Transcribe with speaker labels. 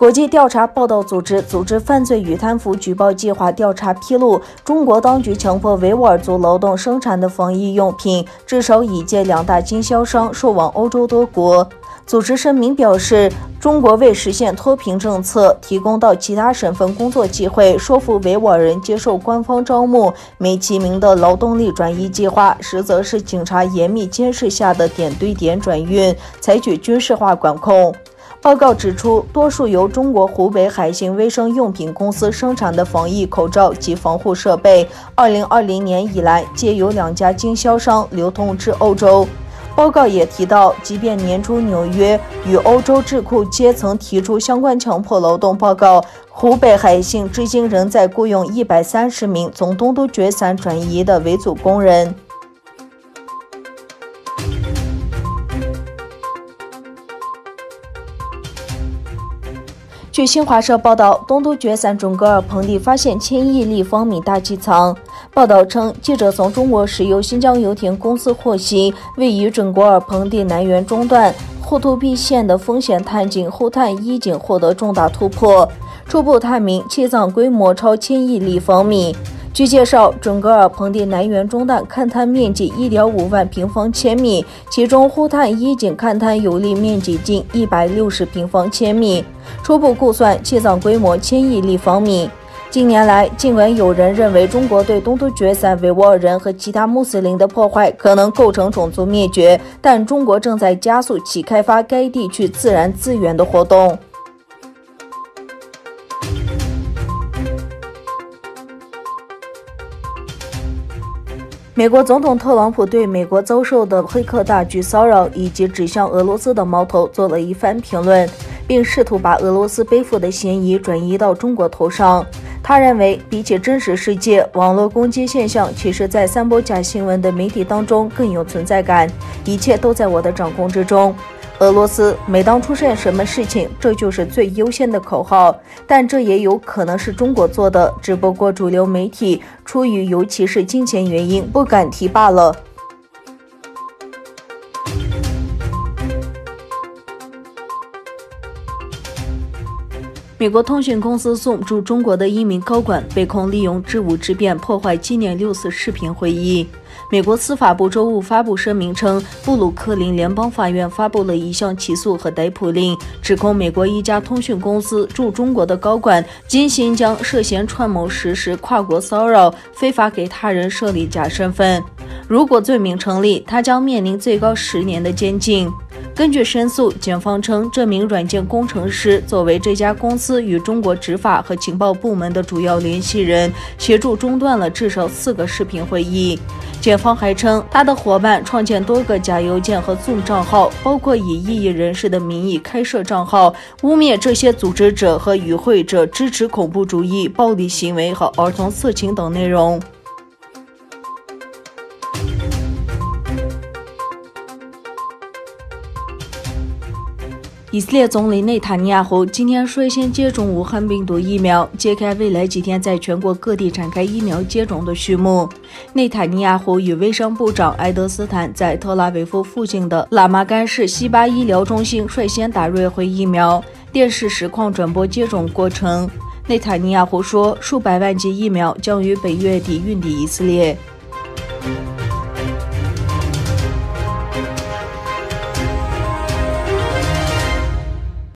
Speaker 1: 国际调查报道组织组织犯罪与贪腐举报计划调查披露，中国当局强迫维吾尔族劳动生产的防疫用品，至少已借2大经销商售往欧洲多国。组织声明表示，中国为实现脱贫政策，提供到其他省份工作机会，说服维吾尔人接受官方招募没其名的劳动力转移计划，实则是警察严密监视下的点对点转运，采取军事化管控。报告指出，多数由中国湖北海信卫生用品公司生产的防疫口罩及防护设备，2020年以来皆由2家经销商流通至欧洲。报告也提到，即便年初纽约与欧洲智库皆曾提出相关强迫劳动报告，湖北海信至今仍在雇佣130名从东都决散转移的维族工人。据新华社报道，东都决散准噶尔盆地发现1000亿立方米大气层。报道称，记者从中国石油新疆油田公司获悉，位于准噶尔盆地南缘中段霍图壁县的风险探井后探一井获得重大突破，初步探明气藏规模超1000亿立方米。据介绍，准噶尔盆地南缘中段勘探面积1.5万平方千米，其中呼探一井勘探游历面积近160平方千米，初步估算气藏规模1000亿立方米。近年来，尽管有人认为中国对东都决散维吾尔人和其他穆斯林的破坏可能构成种族灭绝，但中国正在加速其开发该地区自然资源的活动。美国总统特朗普对美国遭受的黑客大举骚扰以及指向俄罗斯的矛头做了一番评论，并试图把俄罗斯背负的嫌疑转移到中国头上。他认为，比起真实世界，网络攻击现象其实在散播假新闻的媒体当中更有存在感，一切都在我的掌控之中。俄罗斯每当出现什么事情，这就是最优先的口号，但这也有可能是中国做的，只不过主流媒体出于尤其是金钱原因不敢提罢了。美国通讯公司 Zoom 驻中国的一名高管被控利用职务之便破坏纪念6次视频会议。美国司法部周五发布声明称，布鲁克林联邦法院发布了一项起诉和逮捕令，指控美国一家通讯公司驻中国的高管金新疆涉嫌串谋实施跨国骚扰，非法给他人设立假身份。如果罪名成立，他将面临最高10年的监禁。根据申诉，检方称这名软件工程师作为这家公司与中国执法和情报部门的主要联系人，协助中断了至少4个视频会议。检方还称，他的伙伴创建多个假邮件和 Zoom 账号，包括以异议人士的名义开设账号，污蔑这些组织者和与会者支持恐怖主义、暴力行为和儿童色情等内容。以色列总理内塔尼亚胡今天率先接种武汉病毒疫苗，揭开未来几天在全国各地展开疫苗接种的序幕。内塔尼亚胡与卫生部长埃德斯坦在特拉维夫附近的拉马干市西巴医疗中心率先打瑞辉疫苗，电视实况转播接种过程。内塔尼亚胡说，数百万剂疫苗将于本月底运抵以色列。